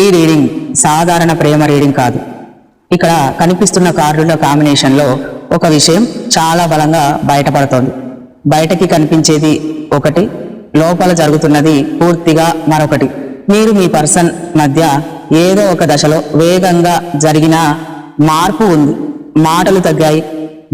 ఈ రీడింగ్ సాధారణ ప్రేమ రీడింగ్ కాదు. ఇక్కడ కనిపిస్తున్న కార్డుల కాంబినేషన్లో ఒక విషయం చాలా బలంగా బయటపడుతోంది. బయటకి కనిపించేది ఒకటి, లోపల జరుగుతున్నది పూర్తిగా మరొకటి. మీరు మీ పర్సన్ మధ్య ఏదో ఒక దశలో వేగంగా జరిగిన మార్పు ఉంది. మాటలు తగ్గాయి,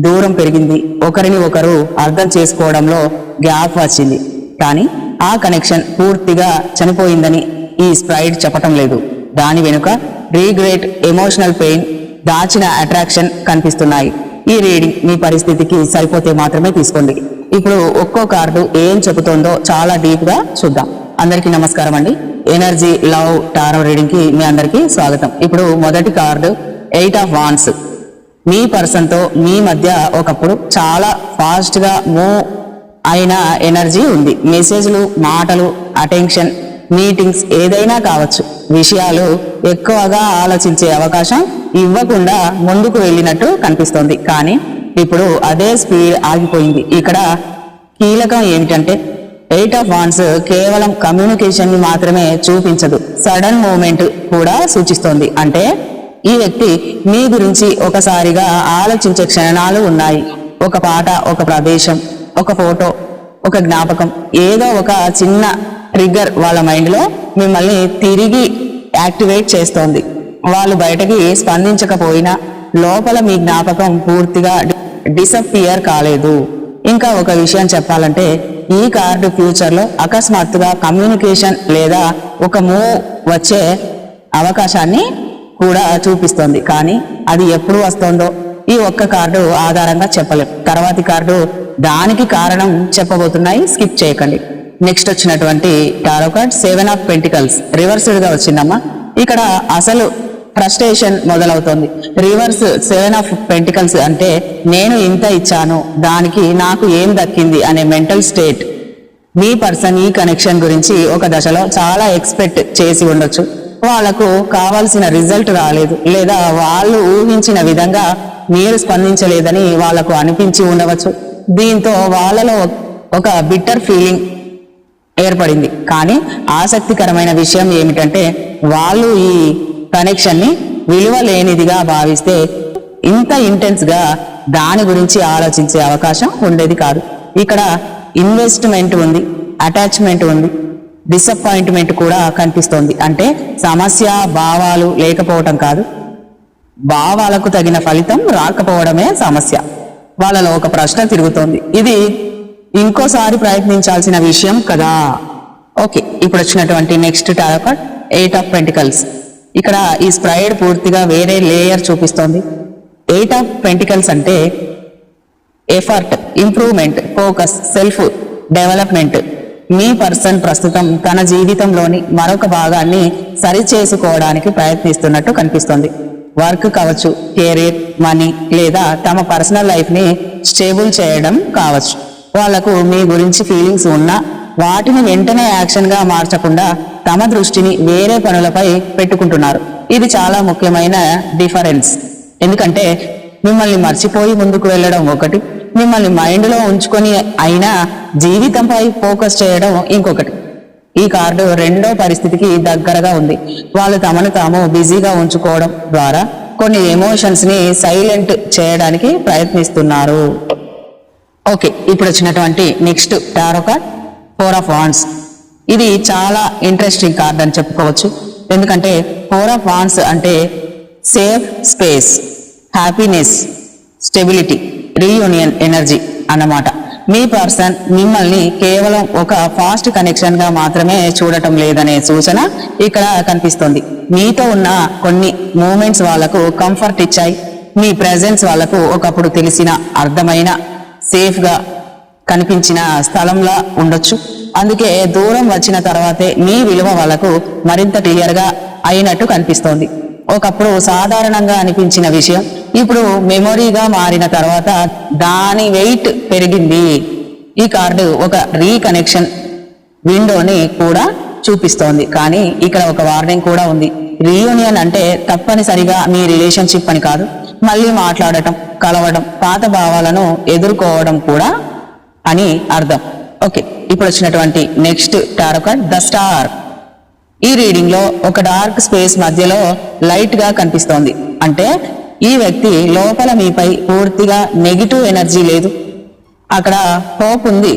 దూరం పెరిగింది, ఒకరిని ఒకరు అర్థం చేసుకోవడంలో గ్యాప్ వచ్చింది. కానీ ఆ కనెక్షన్ పూర్తిగా చనిపోయిందని ఈ స్ప్రైట్ చెప్పటం లేదు. దాని వెనుక రీగ్రెట్, ఎమోషనల్ పెయిన్, దాచిన అట్రాక్షన్ కనిపిస్తున్నాయి. ఈ రీడింగ్ మీ పరిస్థితికి సరిపోతే మాత్రమే తీసుకోండి. ఇప్పుడు ఒక్కో కార్డు ఏం చెబుతోందో చాలా డీప్ గా చూద్దాం. అందరికీ నమస్కారం అండి. ఎనర్జీ లవ్ టారో రీడింగ్ కి మీ అందరికీ స్వాగతం. ఇప్పుడు మొదటి card 8 of wands. Me person తో మీ మధ్య ఒకప్పుడు చాలా ఫాస్ట్ గా మూవ్ అయిన ఎనర్జీ ఉంది. మెసేజ్లు, మాటలు, అటెన్షన్, మీటింగ్స్ ఏదైనా కావచ్చు. విషయాలు ఎక్కువగా ఆలోచించే అవకాశం ఇవ్వకుండా ముందుకు వెళ్ళినట్టు కనిపిస్తోంది. కానీ ఇప్పుడు అదే స్పీడ్ ఆగిపోయింది. ఇక్కడ కీలకం ఏమిటంటే 8 ఆఫ్ వాండ్స్ కేవలం కమ్యూనికేషన్ ని మాత్రమే చూపించదు, సడన్ మూమెంట్ కూడా సూచిస్తోంది. అంటే ఈ వ్యక్తి మీ గురించి ఒకసారిగా ఆలోచించే క్షణాలు ఉన్నాయి. ఒక పాట, ఒక ప్రదేశం, ఒక ఫోటో, ఒక జ్ఞాపకం, ఏదో ఒక చిన్న ట్రిగ్గర్ వాళ్ళ మైండ్ లో మిమ్మల్ని తిరిగి యాక్టివేట్ చేస్తోంది. వాళ్ళు బయటకి స్పందించకపోయినా లోపల మీ జ్ఞాపకం పూర్తిగా డిసప్పియర్ కాలేదు. ఇంకా ఒక విషయం చెప్పాలంటే ఈ కార్డు ఫ్యూచర్ లో అకస్మాత్తుగా కమ్యూనికేషన్ లేదా ఒక మూవ్ వచ్చే అవకాశాన్ని కూడా చూపిస్తోంది. కానీ అది ఎప్పుడు వస్తుందో ఈ ఒక్క కార్డు ఆధారంగా చెప్పలేం. తర్వాతి కార్డు దానికి కారణం చెప్పబోతున్నాయి, స్కిప్ చేయకండి. నెక్స్ట్ వచ్చినటువంటి tarot card 7 of pentacles. Reversed గా వచ్చిందమ్మా. ఇక్కడ అసలు ఫ్రస్ట్రేషన్ మొదలవుతోంది. రివర్స్ 7 ఆఫ్ పెంటికల్స్ అంటే నేను ఇంత ఇచ్చాను, దానికి నాకు ఏం దక్కింది అనే మెంటల్ స్టేట్. మీ పర్సన్ ఈ కనెక్షన్ గురించి ఒక దశలో చాలా ఎక్స్పెక్ట్ చేసి ఉండొచ్చు. వాళ్లకు కావాల్సిన రిజల్ట్ రాలేదు, లేదా వాళ్ళు ఊహించిన విధంగా మీరు స్పందించలేదని వాళ్లకు అనిపించి ఉండవచ్చు. దీంతో వాళ్ళలో ఒక బిట్టర్ ఫీలింగ్ ఏర్పడింది. కానీ ఆసక్తికరమైన విషయం ఏమిటంటే వాళ్ళు ఈ కనెక్షన్ ని విలువ లేనిదిగా భావిస్తే ఇంత ఇంటెన్స్ గా దాని గురించి ఆలోచించే అవకాశం ఉండేది కాదు. ఇక్కడ ఇన్వెస్ట్మెంట్ ఉంది, అటాచ్మెంట్ ఉంది, డిసప్పాయింట్మెంట్ కూడా కనిపిస్తోంది. అంటే సమస్య భావాలు లేకపోవటం కాదు, భావాలకు తగిన ఫలితం రాకపోవడమే సమస్య. వాళ్ళలో ఒక ప్రశ్న తిరుగుతోంది, ఇది ఇంకోసారి ప్రయత్నించాల్సిన విషయం కదా. ఓకే, ఇప్పుడు వచ్చినటువంటి next tarot card 8 of pentacles. ఇక్కడ ఈ స్ప్రైడ్ పూర్తిగా వేరే లేయర్ చూపిస్తోంది. 8 ఆఫ్ పెంటికల్స్ అంటే effort, improvement, focus, self development. మీ పర్సన్ ప్రస్తుతం తన జీవితంలోని మరొక భాగాన్ని సరిచేసుకోవడానికి ప్రయత్నిస్తున్నట్టు కనిపిస్తోంది. వర్క్ కావచ్చు, కెరీర్, మనీ, లేదా తమ పర్సనల్ లైఫ్ ని స్టేబుల్ చేయడం కావచ్చు. వాళ్లకు మీ గురించి ఫీలింగ్స్ ఉన్నా వాటిని వెంటనే యాక్షన్ గా మార్చకుండా తమ దృష్టిని వేరే పనులపై పెట్టుకుంటున్నారు. ఇది చాలా ముఖ్యమైన డిఫరెన్స్. ఎందుకంటే మిమ్మల్ని మర్చిపోయి ముందుకు వెళ్ళడం ఒకటి, మిమ్మల్ని మైండ్ లో ఉంచుకొని అయినా జీవితంపై ఫోకస్ చేయడం ఇంకొకటి. ఈ కార్డు రెండో పరిస్థితికి దగ్గరగా ఉంది. వాళ్ళు తమను తాము బిజీగా ఉంచుకోవడం ద్వారా కొన్ని ఎమోషన్స్ ని సైలెంట్ చేయడానికి ప్రయత్నిస్తున్నారు. ఓకే, ఇప్పుడు వచ్చినటువంటి next tarot card 4 of wands. ఇది చాలా ఇంట్రెస్టింగ్ కార్డ్ అని చెప్పుకోవచ్చు. ఎందుకంటే 4 ఆఫ్ వాండ్స్ అంటే safe space, happiness, stability, reunion energy అన్నమాట. మీ పర్సన్ మిమ్మల్ని కేవలం ఒక ఫాస్ట్ కనెక్షన్ గా మాత్రమే చూడటం లేదనే సూచన ఇక్కడ కనిపిస్తోంది. మీతో ఉన్న కొన్ని మూమెంట్స్ వాళ్లకు కంఫర్ట్ ఇచ్చాయి. మీ ప్రెజెన్స్ వాళ్లకు ఒకప్పుడు తెలిసిన, అర్థమైన, సేఫ్ గా కనిపించిన స్థలంలా ఉండొచ్చు. అందుకే దూరం వచ్చిన తర్వాతే మీ విలువ వాళ్ళకు మరింత క్లియర్ గా అయినట్టు కనిపిస్తోంది. ఒకప్పుడు సాధారణంగా అనిపించిన విషయం ఇప్పుడు మెమొరీగా మారిన తర్వాత దాని వెయిట్ పెరిగింది. ఈ కార్డు ఒక రీకనెక్షన్ విండోని కూడా చూపిస్తోంది. కానీ ఇక్కడ ఒక వార్నింగ్ కూడా ఉంది. రీయూనియన్ అంటే తప్పనిసరిగా మీ రిలేషన్షిప్ అని కాదు, మళ్ళీ మాట్లాడటం, కలవడం, పాత భావాలను ఎదుర్కోవడం కూడా అని అర్థం. ఓకే, ఇప్పుడు వచ్చినటువంటి next tarot card the star. ఈ రీడింగ్ లో ఒక డార్క్ స్పేస్ మధ్యలో లైట్ గా కనిపిస్తోంది. అంటే ఈ వ్యక్తి లోపల మీపై పూర్తిగా నెగిటివ్ ఎనర్జీ లేదు, అక్కడ హోప్ ఉంది,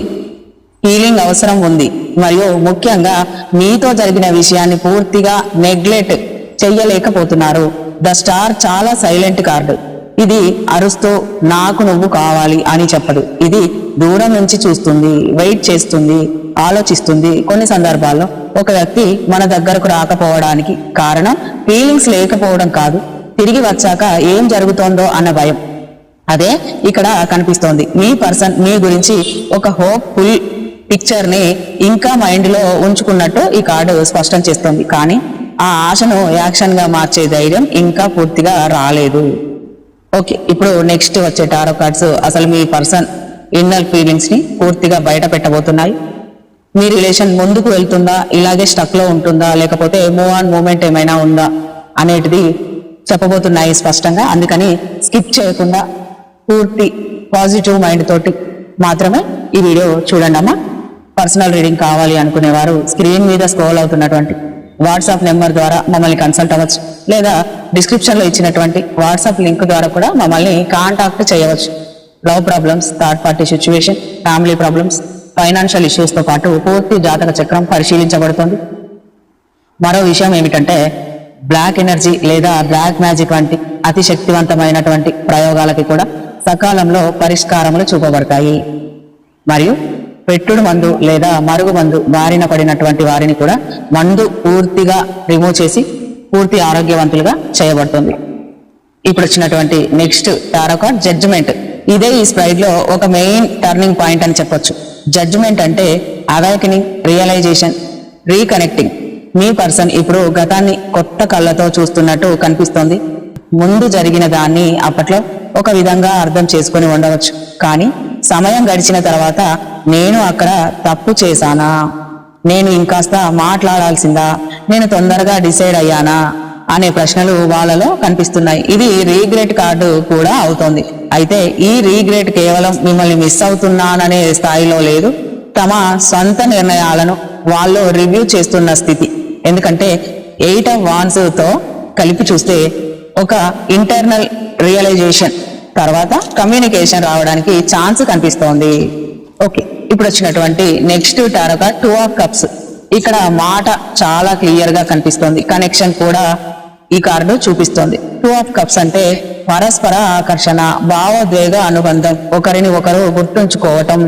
హీలింగ్ అవసరం ఉంది, మరియు ముఖ్యంగా మీతో జరిగిన విషయాన్ని పూర్తిగా నెగ్లెక్ట్ చెయ్యలేకపోతున్నారు. ద స్టార్ చాలా సైలెంట్ కార్డు. ఇది అరుస్తూ నాకు నువ్వు కావాలి అని చెప్పదు. ఇది దూరం నుంచి చూస్తుంది, వెయిట్ చేస్తుంది, ఆలోచిస్తుంది. కొన్ని సందర్భాల్లో ఒక వ్యక్తి మన దగ్గరకు రాకపోవడానికి కారణం ఫీలింగ్స్ లేకపోవడం కాదు, తిరిగి వచ్చాక ఏం జరుగుతోందో అన్న భయం. అదే ఇక్కడ కనిపిస్తోంది. మీ పర్సన్ మీ గురించి ఒక హోప్ఫుల్ పిక్చర్ ని ఇంకా మైండ్ లో ఉంచుకున్నట్టు ఈ కార్డు స్పష్టం చేస్తోంది. కానీ ఆ ఆశను యాక్షన్ గా మార్చే ధైర్యం ఇంకా పూర్తిగా రాలేదు. ఓకే, ఇప్పుడు నెక్స్ట్ వచ్చే టారో కార్డ్స్ అసలు మీ పర్సన్ ఇన్నర్ ఫీలింగ్స్ ని పూర్తిగా బయట పెట్టబోతున్నాయి. మీ రిలేషన్ ముందుకు వెళ్తుందా, ఇలాగే స్టక్ లో ఉంటుందా, లేకపోతే మూవ్ ఆన్ మూమెంట్ ఏమైనా ఉందా అనేటిది చెప్పబోతున్నాయి స్పష్టంగా. అందుకని స్కిప్ చేయకుండా పూర్తి పాజిటివ్ మైండ్ తోటి మాత్రమే ఈ వీడియో చూడండి అమ్మా. పర్సనల్ రీడింగ్ కావాలి అనుకునేవారు స్క్రీన్ మీద స్క్రోల్ అవుతున్నటువంటి వాట్సాప్ నెంబర్ ద్వారా మమ్మల్ని కన్సల్ట్ అవ్వచ్చు, లేదా డిస్క్రిప్షన్ లో ఇచ్చినటువంటి వాట్సాప్ లింక్ ద్వారా కూడా మమ్మల్ని కాంటాక్ట్ చేయవచ్చు. Love problems, third party situation, family problems, financial issues తో పాటు పూర్తి జాతక చక్రం పరిశీలించబడుతుంది. మరో విషయం ఏమిటంటే బ్లాక్ ఎనర్జీ లేదా బ్లాక్ మ్యాజిక్ వంటి అతి శక్తివంతమైనటువంటి ప్రయోగాలకి కూడా సకాలంలో పరిష్కారములు చూపబడతాయి. మరియు పెట్టుడు మందు లేదా మరుగు మందు బారిన పడినటువంటి వారిని కూడా మందు పూర్తిగా రిమూవ్ చేసి పూర్తి ఆరోగ్యవంతులుగా చేయబడుతుంది. ఇప్పుడు వచ్చినటువంటి నెక్స్ట్ టారో కార్డ్ జడ్జిమెంట్. ఇదే ఈ స్ప్రైడ్ లో ఒక మెయిన్ టర్నింగ్ పాయింట్ అని చెప్పొచ్చు. జడ్జిమెంట్ అంటే అవేకనింగ్, రియలైజేషన్, రీకనెక్టింగ్. మీ పర్సన్ ఇప్పుడు గతాన్ని కొత్త కళ్ళతో చూస్తున్నట్టు కనిపిస్తోంది. ముందు జరిగిన దాన్ని అప్పట్లో ఒక విధంగా అర్థం చేసుకొని ఉండవచ్చు, కానీ సమయం గడిచిన తర్వాత నేను అక్కడ తప్పు చేశానా, నేను ఇంకాస్త మాట్లాడాల్సిందా, నేను తొందరగా డిసైడ్ అయ్యానా అనే ప్రశ్నలు వాళ్ళలో కనిపిస్తున్నాయి. ఇది రీగ్రెట్ కార్డు కూడా అవుతోంది. అయితే ఈ రీగ్రెట్ కేవలం మిమ్మల్ని మిస్ అవుతున్నాననే స్థాయిలో లేదు, తమ సొంత నిర్ణయాలను వాళ్ళు రివ్యూ చేస్తున్న స్థితి. ఎందుకంటే 8 of Wands తో కలిపి చూస్తే ఒక ఇంటర్నల్ రియలైజేషన్ తర్వాత కమ్యూనికేషన్ రావడానికి ఛాన్స్ కనిపిస్తోంది. ఓకే, ఇప్పుడు వచ్చినటువంటి next tarot card 2 of Cups. ఇక్కడ మాట చాలా క్లియర్ గా కనిపిస్తోంది, కనెక్షన్ కూడా ఈ కార్డు చూపిస్తోంది. 2 of Cups అంటే పరస్పర ఆకర్షణ, భావోద్వేగ అనుబంధం, ఒకరిని ఒకరు గుర్తుంచుకోవటం.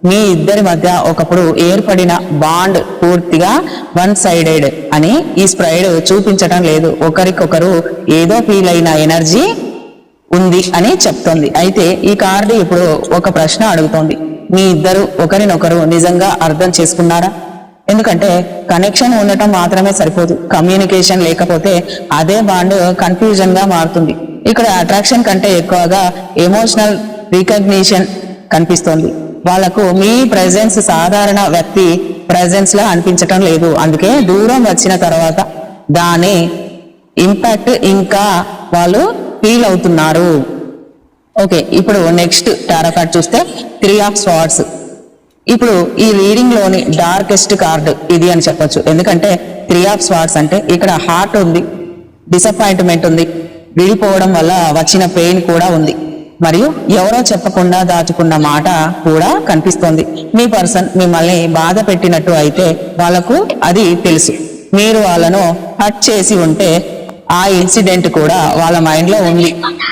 మీ ఇద్దరి మధ్య ఒకప్పుడు ఏర్పడిన బాండ్ పూర్తిగా వన్ సైడెడ్ అని ఈ స్ప్రైడ్ చూపించటం లేదు. ఒకరికొకరు ఏదో ఫీల్ అయిన ఎనర్జీ ఉంది అని చెప్తోంది. అయితే ఈ కార్డు ఇప్పుడు ఒక ప్రశ్న అడుగుతోంది. మీ ఇద్దరు ఒకరినొకరు నిజంగా అర్థం చేసుకున్నారా? ఎందుకంటే కనెక్షన్ ఉండటం మాత్రమే సరిపోదు, కమ్యూనికేషన్ లేకపోతే అదే బాండ్ కన్ఫ్యూజన్ గా మారుతుంది. ఇక్కడ అట్రాక్షన్ కంటే ఎక్కువగా ఎమోషనల్ రికగ్నిషన్ కనిపిస్తోంది. వాళ్లకు మీ ప్రెజెన్స్ సాధారణ వ్యక్తి ప్రెజెన్స్ లా అనిపించటం లేదు. అందుకే దూరం వచ్చిన తర్వాత దాని ఇంపాక్ట్ ఇంకా వాళ్ళు ఫీల్ అవుతున్నారు. ఓకే, ఇప్పుడు నెక్స్ట్ టారో కార్డ్ చూస్తే 3 of Swords. ఇప్పుడు ఈ రీడింగ్ లోని డార్కెస్ట్ కార్డ్ ఇది అని చెప్పొచ్చు. ఎందుకంటే 3 of Swords అంటే ఇక్కడ హార్ట్ ఉంది, డిసప్పాయింట్మెంట్ ఉంది, విడిపోవడం వల్ల వచ్చిన పెయిన్ కూడా ఉంది, మరియు ఎవరో చెప్పకుండా దాచుకున్న మాట కూడా కనిపిస్తోంది. మీ పర్సన్ మిమ్మల్ని బాధ పెట్టినట్టు అయితే వాళ్ళకు అది తెలుసు. మీరు వాళ్ళను హర్ట్ చేసి ఉంటే ఆ ఇన్సిడెంట్ కూడా వాళ్ళ మైండ్ లో ఉంది.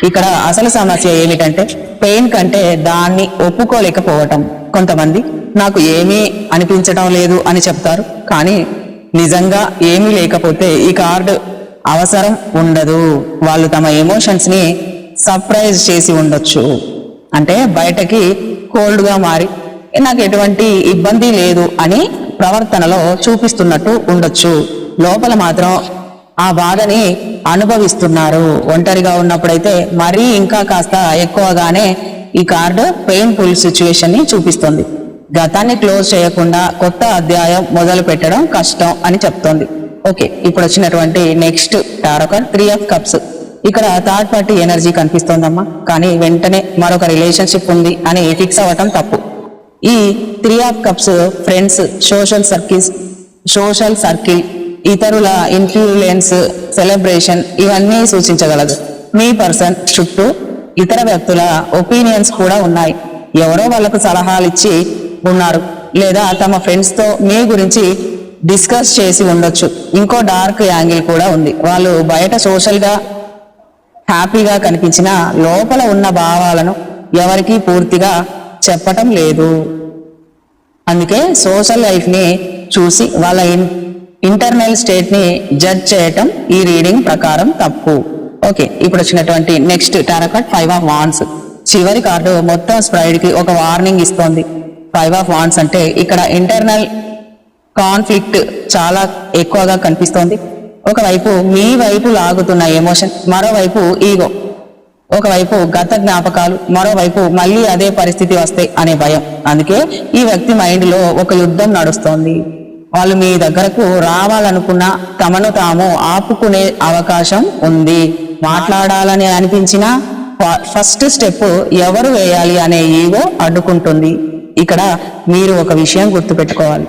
ఇక్కడ అసలు సమస్య ఏమిటంటే పెయిన్ కంటే దాన్ని ఒప్పుకోలేకపోవటం. కొంతమంది నాకు ఏమీ అనిపించడం లేదు అని చెప్తారు, కానీ నిజంగా ఏమీ లేకపోతే ఈ కార్డు అవసరం ఉండదు. వాళ్ళు తమ ఎమోషన్స్ ని సర్ప్రైజ్ చేసి ఉండొచ్చు. అంటే బయటకి కోల్డ్ గా మారి నాకు ఎటువంటి ఇబ్బంది లేదు అని ప్రవర్తనలో చూపిస్తున్నట్టు ఉండొచ్చు, లోపల మాత్రం ఆ బాధని అనుభవిస్తున్నారు. ఒంటరిగా ఉన్నప్పుడైతే మరీ ఇంకా కాస్త ఎక్కువగానే ఈ కార్డు పెయిన్ఫుల్ సిచ్యువేషన్ ని చూపిస్తుంది. గతాన్ని క్లోజ్ చేయకుండా కొత్త అధ్యాయం మొదలు పెట్టడం కష్టం అని చెప్తోంది. ఓకే, ఇప్పుడు వచ్చినటువంటి next tarot card 3 of Cups. ఇక్కడ థర్డ్ పార్టీ ఎనర్జీ కనిపిస్తోందమ్మా, కానీ వెంటనే మరొక రిలేషన్షిప్ ఉంది అని ఫిక్స్ అవ్వటం తప్పు. ఈ 3 of Cups friends, social circle, ఇతరుల ఇన్ఫ్లుయెన్స్, సెలబ్రేషన్ ఇవన్నీ సూచించగలదు. మీ పర్సన్ చుట్టూ ఇతర వ్యక్తుల ఒపీనియన్స్ కూడా ఉన్నాయి. ఎవరో వాళ్ళకు సలహాలు ఇచ్చి ఉన్నారు లేదా తమ ఫ్రెండ్స్ తో మీ గురించి డిస్కస్ చేసి ఉండొచ్చు. ఇంకో డార్క్ యాంగిల్ కూడా ఉంది. వాళ్ళు బయట సోషల్ గా హ్యాపీగా కనిపించిన లోపల ఉన్న భావాలను ఎవరికీ పూర్తిగా చెప్పటం లేదు. అందుకే సోషల్ లైఫ్ ని చూసి వాళ్ళ ఇంటర్నల్ స్టేట్ ని జడ్జ్ చేయటం ఈ రీడింగ్ ప్రకారం తప్పు. ఓకే, ఇప్పుడు వచ్చినటువంటి next tarot card 5 of wands. చివరి కార్డు మొత్తం స్ప్రైడ్ కి ఒక వార్నింగ్ ఇస్తోంది. 5 ఆఫ్ వాండ్స్ అంటే ఇక్కడ ఇంటర్నల్ కాన్ఫ్లిక్ట్ చాలా ఎక్కువగా కనిపిస్తోంది. ఒకవైపు మీ వైపు లాగుతున్న ఎమోషన్, మరోవైపు ఈగో, ఒకవైపు గత జ్ఞాపకాలు, మరోవైపు మళ్ళీ అదే పరిస్థితి వస్తే అనే భయం. అందుకే ఈ వ్యక్తి మైండ్ లో ఒక యుద్ధం నడుస్తోంది. వాళ్ళు మీ దగ్గరకు రావాలనుకున్న తమను తాము ఆపుకునే అవకాశం ఉంది. మాట్లాడాలని అనిపించిన ఫస్ట్ స్టెప్ ఎవరు వేయాలి అనే ఈగో అడ్డుకుంటుంది. ఇక్కడ మీరు ఒక విషయం గుర్తుపెట్టుకోవాలి,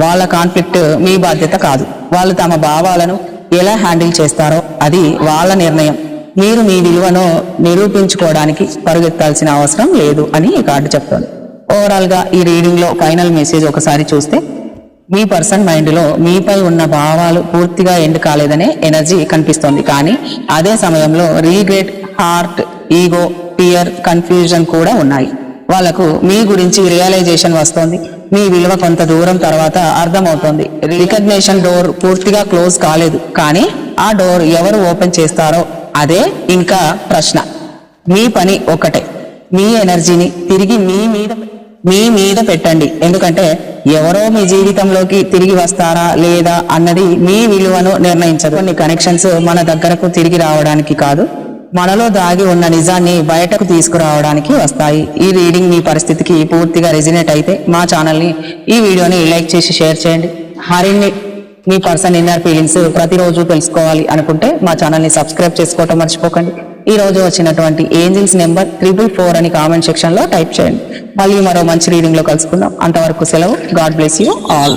వాళ్ళ కాన్ఫ్లిక్ట్ మీ బాధ్యత కాదు. వాళ్ళు తమ భావాలను ఎలా హ్యాండిల్ చేస్తారో అది వాళ్ళ నిర్ణయం. మీరు మీ విలువను నిరూపించుకోవడానికి పరుగెత్తాల్సిన అవసరం లేదు అని ఈ కార్డు చెప్తోంది. ఓవరాల్ గా ఈ రీడింగ్ లో ఫైనల్ మెసేజ్ ఒకసారి చూస్తే, మీ పర్సన్ మైండ్ లో మీపై ఉన్న భావాలు పూర్తిగా ఎండ్ కాలేదనే ఎనర్జీ కనిపిస్తోంది. కానీ అదే సమయంలో regret, heart, ego, fear, confusion కూడా ఉన్నాయి. వాళ్లకు మీ గురించి రియలైజేషన్ వస్తోంది. మీ విలువ కొంత దూరం తర్వాత అర్థమవుతోంది. రికగ్నిషన్ డోర్ పూర్తిగా క్లోజ్ కాలేదు, కానీ ఆ డోర్ ఎవరు ఓపెన్ చేస్తారో అదే ఇంకా ప్రశ్న. మీ పని ఒకటే, మీ ఎనర్జీని తిరిగి మీ మీద పెట్టండి. ఎందుకంటే ఎవరో మీ జీవితంలోకి తిరిగి వస్తారా లేదా అన్నది మీ విలువను నిర్ణయించదు. కొన్ని కనెక్షన్స్ మన దగ్గరకు తిరిగి రావడానికి కాదు, మనలో దాగి ఉన్న నిజాన్ని బయటకు తీసుకురావడానికి వస్తాయి. ఈ రీడింగ్ మీ పరిస్థితికి పూర్తిగా రెజినేట్ అయితే మా ఛానల్ని, ఈ వీడియోని లైక్ చేసి షేర్ చేయండి. మరిన్ని మీ పర్సన్ ఇన్నర్ ఫీలింగ్స్ ప్రతిరోజు తెలుసుకోవాలి అనుకుంటే మా ఛానల్ని సబ్స్క్రైబ్ చేసుకోవటం మర్చిపోకండి. ఈ రోజు వచ్చినటువంటి ఏంజిల్స్ నెంబర్ 444 అని కామెంట్ సెక్షన్ లో టైప్ చేయండి. మళ్ళీ మరో మంచి రీడింగ్ లో కలుసుకుందాం. అంతవరకు సెలవు. God bless you all.